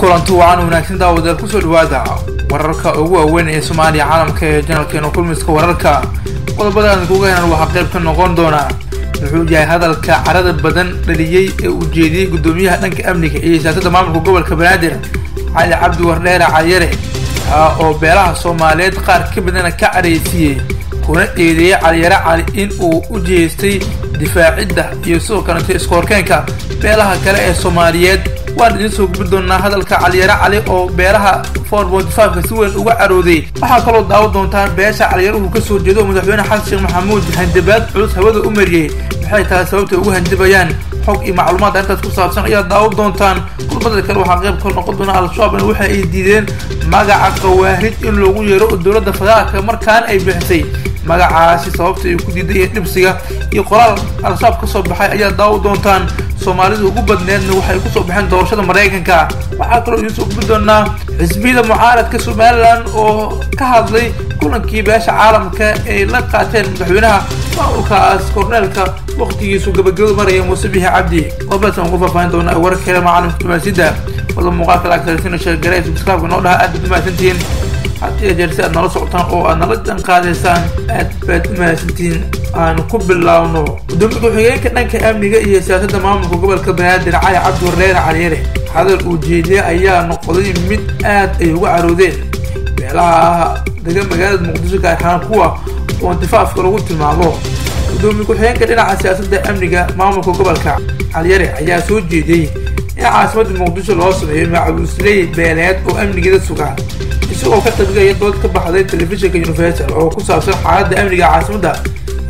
kulantu waxaan wanaagsan daawada ku soo dhawaada wararka ugu waaweyn ee Soomaaliya caalamka ee janalkeena kulmiska wararka qodobada ugu weyn waxa qayb ka noqon doona wuxuu yahay hadalka carada badan dhaliyay ee uu jeediyay gudoomiyaha dhanka amniga iyo siyaasadda maamulka gobolka Banaadir Cali Cabdi Wardheere Cayare oo beelaha Soomaaliyeed qaar ka badan ka careysiyay kuna eedeeyay Cali Cali in uu u jeestay difaacidda iyo soo kanata iskoorkeenka beelaha kale ee Soomaaliyeed waan idin soo gudbinaa hadalka Cali Cali oo beelaha 4.5 ka si weyn uga carooday waxa kale oo daawo doontaan beesha Cali uu ka soo jeedo madaxweyne Xasan Sheekh Maxamuud handabaad culus hawada u mariyay waxay tahay sababta ugu handabayaan xog iyo macluumaad intaas ku saabsan ayaa daawo doontaan kulmada kale waxa qayb ka noqon doona al-shabaab waxa ay diideen magaca qawaahid in lagu yeero dowladda federaalka markaan ay bixisay magacaasi sababta ay ku diiday dhibsiga iyo qoraal al-shabaab ka soo baxay ayaa daawo doontaan Soomaalidu ugu badneedna waxay ku soo baxeen doorashada Mareykanka waxa kale oo inuu gudbi doonaa xisbiyada mucaaradka Somaliland oo ka hadlay kulankii beesha caalamka ee la qaateen madaxweynaha maamulkaas korneelka waqtigiisu gabagabada maraya Muuse Biixi Cabdi qodobada ugu faahfaahin doona wararka kale macluumaadka dibadda wada muuqaalka la akhrisan sheegay subscribe noo dhaha aad maasantiin haddii jeersi aad nala socotaan oo aad nala qaadaysaan aad maasantiin aan ku bilaawno gudoomiyaha ku-xigeenka dhanka amniga iyo siyaasadda maamulka gobolka Banaadir Cali Cabdi Wardheere Cayare hadal uu jeediyay ayaa noqday mid aad ay uga caroodeen beelaha degan magaalada Muqdisho gaar ahaan kuwa oo intifaafka lagu tilmaamo gudoomiyaha ku-xigeenka dhinaca siyaasadda amniga maamulka gobolka Cayare ayaa soo jeediyay in caasimadda Muqdisho loo sameeyo macawisley beeleed oo amnigeeda sugan isagoo ka tabigay dood ka baxday telefishinka Universal oo ku saabsan xaaladda amniga caasimadda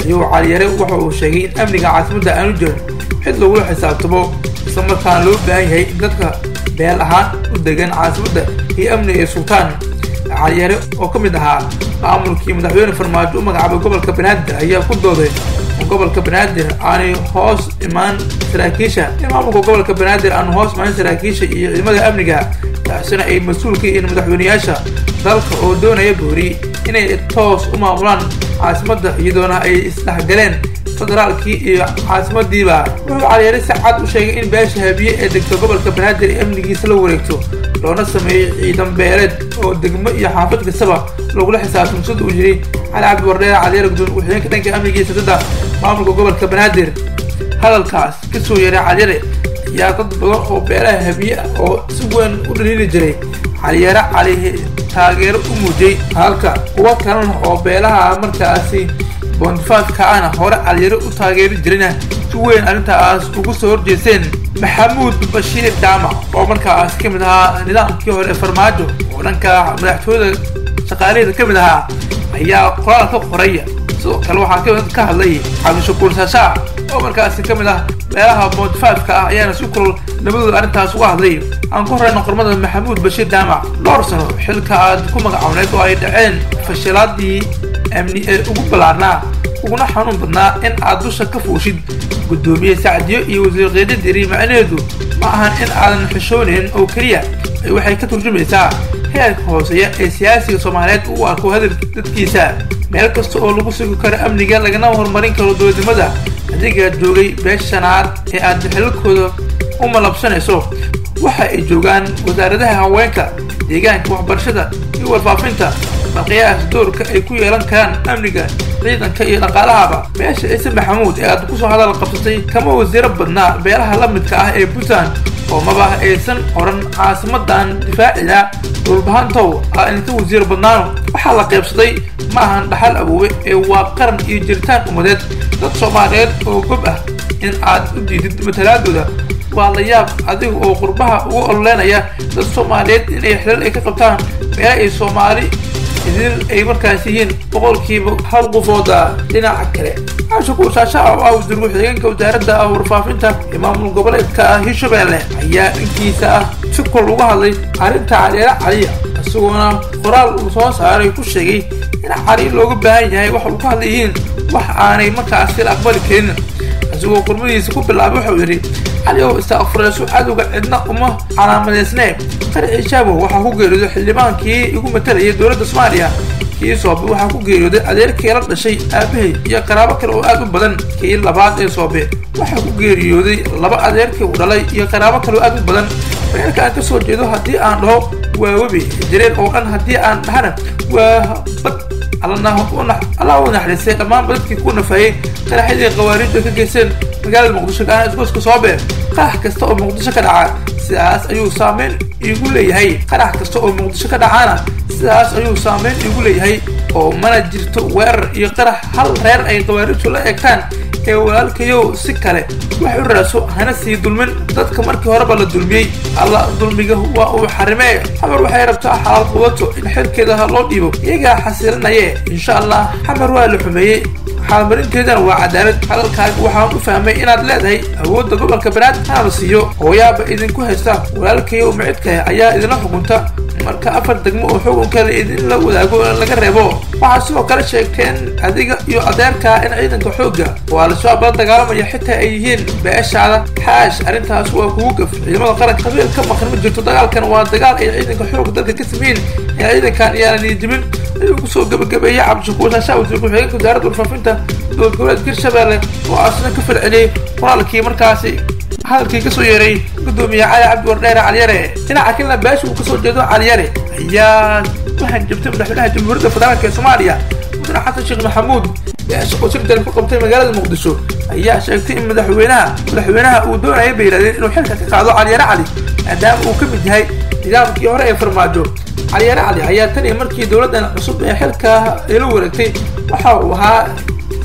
ayuu Cayare waxa uu sheegay in amniga caasimadda aanu jirin cid lagu xisaabtamo isla markaana loo baahan yahay in dadka beel ahaan u degan caasimadda iyo amniga sultaan Cayare oo ka mid ahaa maamulkii madaxweyne Farmaajo u magacaabay gobolka Banaadir ayaa ku dooday gobolka Banaadir aanay hoos imaan saraakiisha maamulka gobolka Banaadir aan hoos imaan saraakiisha iyo ciidamada amniga taasina ay mas'uul ka yihiin madaxweynayaasha dalka oo doonaya boori inay toos u maamulaan caasimadda iyadoona ay isdhexgaleen federaalkii iyo caasimadiiba wuxuu Cayare si cad u sheegay in beesha Habiye ee degto gobolka Banaadir amnigiisa la wareegto loona sameeyay ciidan beeleed oo degmo iyo xaafad kastaba lagu xisaabtamo sida uu yiri Cali Cabdi Wardheere Cayare gudoomiyaha dhanka amniga iyo siyaasadda maamulka gobolka Banaadir hadalkaas ka soo yeeray Cayare yaa dad badan oo beelaha Habiye oo si weyn u dhaliili jiray Cayare Cali taageero u muujay halka kuwa kalena oo beelaha markaasi bonfaafka ana hore Cayare u taageeri jirina si weyn arintaas ugu soo horjeeseen Maxamuud Bashiir Daama oo markaas ka mid ahaa nidaamkii hore Farmaajo oo dhanka madaxtooyada shaqaaleeda ka mid ahaa ayaa qoraal ka qoraya sidoo kale waxaa ka hadlay Cabdi Shakuur Saasha oo markaas ka mid ah beelaha bonfaafka ayaana si kulul nabadooda arintaas uga hadlay aan ku horeyno qormada Maxamuud Bashiir Daama dhowr sano xilka aad ku magacawneed oo ay dhaceen fashilaadii amni ee ugu balaarnaa uguna xanuun badnaa in aad dusha ka fuushid gudoomiye Sacdiyo iyo wasiir qeydadiri macneedu ma ahan in aadan xishoonin oo kaliya waxay ka turjumaysaa heerka hooseeya ee siyaasiga Soomaaliyeed uu arko hadalka dadkiisa meel kasta oo lagu sugi karo amniga lagana horumarin karo dowladnimada adiga joogay beeshanaad ee aad xilkooda u malabsanayso waxa ay joogaan wasaaradaha haweenka deegaanka waxbarashada iyo warfaafinta marqiyaas doorka ay ku yeelan karaan amniga ciidanka iyo dhaqaalaha beesha Ciise Maxamuud ee aad ku soo hadal qabsatay kama wasiir badnaa beelaha la midka ah ee Puntland oo maba aysan oran caasimadan difaacida dhulbahantow inta wasiir badnaan waxa la qaybsaday ma ahan dhaxal awoowe ee waa qaran iyo jiritaan umadeed dad Soomaaliyeed oo gob ah in aad u diidid matalaadooda waa la yaab adiga oo qurbaha ugu ololeynaya dad Soomaaliyeed inay xilal ay ka qabtaan beelaha ay Soomaali idil ay markaas yihiin boqolkiiba hal qofooda dhinaca kale Shakuur Saasha oo wasiir ku-xigeenka wasaaradda warfaafinta ee maamulka gobolka Hirshabelle ayaa inkiisa si kul uga hadlay arinta Cayare Cali isagoona qoraal uu soo saaray ku sheegay in Cali looga baahan yahay wax uu ka hadlayeen wax aanay markaas la aqbali karin isagoo qormadiisa ku bilaabay wuxuu yiri Cali oo istaaqfurayso cadowga cidna uma calaamadeysnay qarxi shaabo waxa ku geeriyo xildhibaankii ugu matalayay dowladda Soomaaliya kii Soobe waxa ku geeriyooday adeerkii la dhashay aabahay iyo qaraabo kale oo aad u badan kii labaad ee Soobe waxa ku geeriyooday laba adeerkii u dhalay iyo qaraabo kale oo aad u badan marka aan ka soo jeedo hadii aan dhaho waa webi jireen oo dhan hadii aan dhahana waa bad الله ونحرسه تمام بدك يكون فاي قال حدي قوارير ka geysan magaalada Muqdisho ka isku Soobe qarax kasta oo Muqdisho ka dhaca sidaas ayuu saameyn igu leeyahay qarax kasta oo Muqdisho ka dhacana sidaas ayuu saameyn igu leeyahay oo mana jirto weerar iyo qarax hal reer ay qawaarijtu la eegtaan ee walaalkayo si kale wax u raaso hana sii dulmin dadka markii hore la dulmiyay alla dulmiga waa uu xarimay xamar waxay rabtaa xaalad quwato in xilkeeda loo dhiibo iyaga xasilinaya insha Allah xamar waa la xumeeyay xaalmarinteedana waa cadaalad hadalkaaga waxaan u fahmay inaad leedahay awoodda gobolka Banaadir aan siiyo hooyaaba idinku haysta walaalkayo micidka ayaa idin xukunta marka afar degmo oo xukunka idin la wadaago laga reebo waxa sidoo kale sheegteen adiga iyo adeerka in ciidanka xooga waa la soo dagaalamaya xitaa ay yihiin beeshaada xaash arintaas waa kugu gaf ciidamada qaranka qabiilka maqan ma jirto dagaalkan waa dagaal ay ciidanka xooga dalka ka sameeyeen ciidankan iyana nidibin ayuu ku soo gabagabeeyay cabshukuur shaawti ku xigeen wasaaradda warfaafinta dowladda Hirshabelle oo asna ka falceliyay qoraalkii markaasi halkii ka soo yeeray gudoomiye Cali Cabdi Wardheer Cali Yare dhinaca kale beeshu uu ka soo jeedo Cali Yare ayaa waxaan jabtay madaxweynaha jamhuuriyadda federaalka ee Soomaaliya mudane Xasan Sheekh Maxamuud oo shirkan ku qabtay magaalada Muqdisho ayaa sheegtay in madaxweynaha uu doonayo beeladeen inuu xilka ka qaado Cali Yare Cali maadaama uu ka mid yahay nidaamkii hore ee farmaajo Cali Yare Cali ayaa tan markii dowladdan cusub ee xilka la wareegtay waxa uu ahaa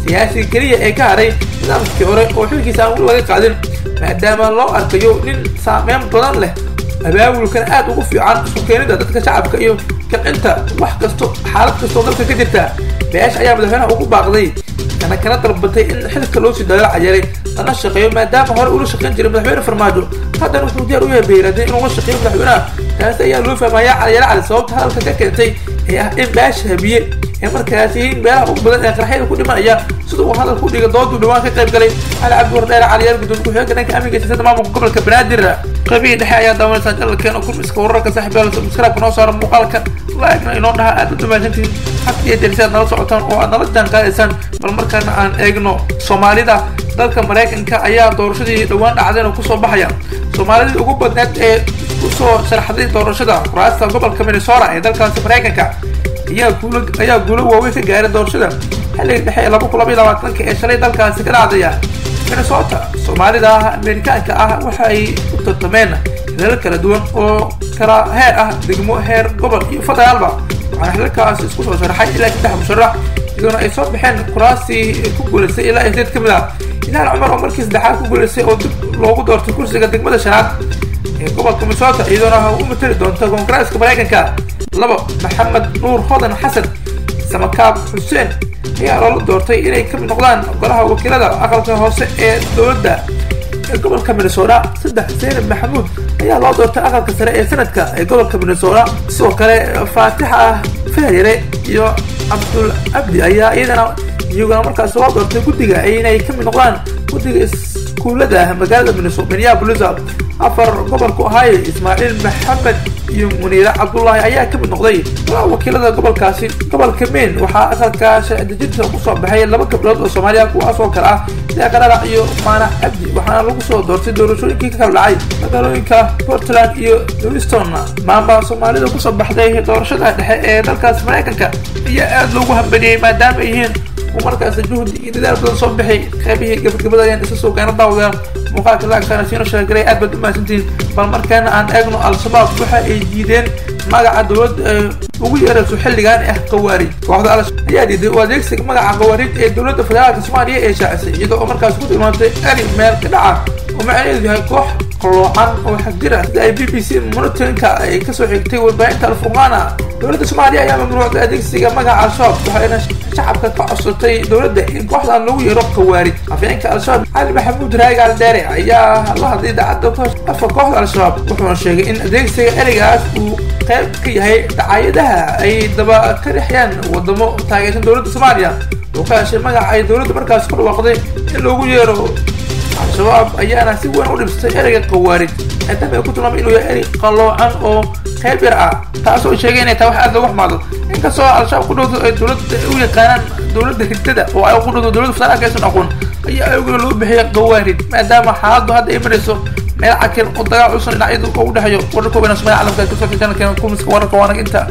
siyaasi kaliya ee ka haray nidaamkii hore oo xilkiisa aan laga qaadin maadaama loo arkayo nin saameyn badan leh abaabulkan aad ugu fiican isku keenida dadka shacabka iyo kicinta wax kasto xaalad kasto dalka ka jirta beesh ayaa madaxweynaha ugu baaqday kana dalbatay in xilka loo sii daayo Cali Yare lana shaqeeyo maadaama hore uu la shaqeyn jiray madaxweyne farmaajo haddana wuxuu diyaar u yahay beeladeen inuu la shaqeeyo madaxweynaha taas ayaa loo fahmayaa Cali Yare Cali sababta halka ka keentay ee ah in beesh habiye ee markaas yihiin beelaha ugu badan ee qaraxyada ku dhimanaya sidoo uu hadal ku dhiga dooddu dhawaan ka qayb galay Cali Cabdi Wardheer Cali Yare gudoomiye ku-xigeenka amniga siyaasadda maamulka gobolka Banaadir qabiil dhexe ayaa daawanaysa jalkeena ku miska wararka saaxiibayaal subscribe noo saar muuqaalka like inoo dhaha aad u damaasantiin hadii dirsaad nala socotaan oo aad nala jaanqaadaysaan bal markaana aan eegno Soomaalida dalka Mareykanka ayaa doorashadii dhawaan dhacdeen ku soo baxaya Soomaalida ugu badneed ee ku soo sharaxday doorashada kuraasta gobolka Minnesota ee dalkaas Mareykanka ayaa guulo waaweyn ka gaaray doorashada xilliga dhexe ee 2022 ee shalay dalkaasi ka dhacday Minnesota Soomaalida Amerikaanka ah waxay u tartameen dalal kala duwan oo kala heer ah degmo heer gobol iyo federaalba waxaana halkaas isku soo sharaxay ilaa 3 musharax iyadoo ay soo baxeen kuraasi ku guuleystay ilaa 8 kamid ah Ilhaan Cumar oo markii saddexaad ku guuleystay oo dib loogu doortay kursiga degmada shanaad ee gobolka Minnesota iyadoo uu matali doonto Koongareeska Mareykanka labo Maxamed Nuur Hodan Xasan Samakaab Xuseen ayaa loo doortay inay ka mid noqdaan golaha wakiilada aqalka hoose ee dowladda ee gobolka Minnesota saddex Zeynab Maxamuud ayaa loo doortay aqalka sare ee sanadka ee gobolka Minnesota sidoo kale Faatixa Feerere iyo Abdul Abdi ayaa iyagana markaas loo doortay guddiga inay ka mid noqdaan guddiga iskuulada magaalada Minneapolis afar gobolka Ohio Ismaaciil Maxamed iyo Muniira Cabdullaahi ayaa ka mid noqday wakiilada gobolkaasi gobolka Maine waxaa aqalka sharci dejinta ku soo baxay laba gabdhood oo Soomaaliya kuwaas oo kala ah Deeqaraaq iyo Maana Abdi waxaana lagu soo doortay doorashooyinkii ka kala dhacay magaalooyinka Portland iyo Lewiston maamulka Soomaalida ku soo baxday doorashada dhexe ee dalkaas Mareykanka ayaa aad loogu hambaliyay maadaama ay yihiin ومركز الجهد إذا بدنا صبح خبيه قبل يعني أساسه كان ضوء مقاك لا كان فينا شغلي أبد ما سنتين فالمركان عن أجنو الشباب بحا جديدين ما قاعد ود وغير سحل كان قواري واحد على يعني وديكسك ما قاعد قواري الدولة الفدرالية الصومالية إيش عسى يدو مركز كود المنطقة أري مال كدعة ومعني بها كوح قلوعان وحجرة زي BBC مونتين كسو حكتي والباقي تلفوقانا دولة الصومالية أيام ممنوع ديكسك ما قاعد شاب وحنا شعبك كعصرتي دولة إن كوحد عن لو يروح قواري عفين كالشاب علي محمود رايق على الداري يا الله هذي دعته أفا كوحد على الشباب وحنا الشيء إن ديكسك أريجاس وقيب كي هي دعايدها أي دبا كريحيان وضمو تاجيشن دولة الصومالية وكان شيء ما أي دولة مركز كل وقت اللي هو يرو al-shabaab ayaana si weyn u dhibsatay ereyga qawaarij maadaama ay ku tilmaamay inuu yahay erey qaloocan oo qayb yar ah taasoo sheegay inay tahay wax aad looga xumaado inkastoo al-shabaab ku dhowdo ay dowladda u yaqaanaan dowladda hidada oo ay ku dhowdo dowladda federaalka aysan aqoon ayaa ayaguna loo bixiyay qawaarij maadaama xaaladdu hadda ay marayso meel cakiran oo dagaal cusub dhinacyadu ugu dhexeeyo wararka weyn ee Soomaaliya caalamka ka soo kicin kan kulmiska wararka waana inta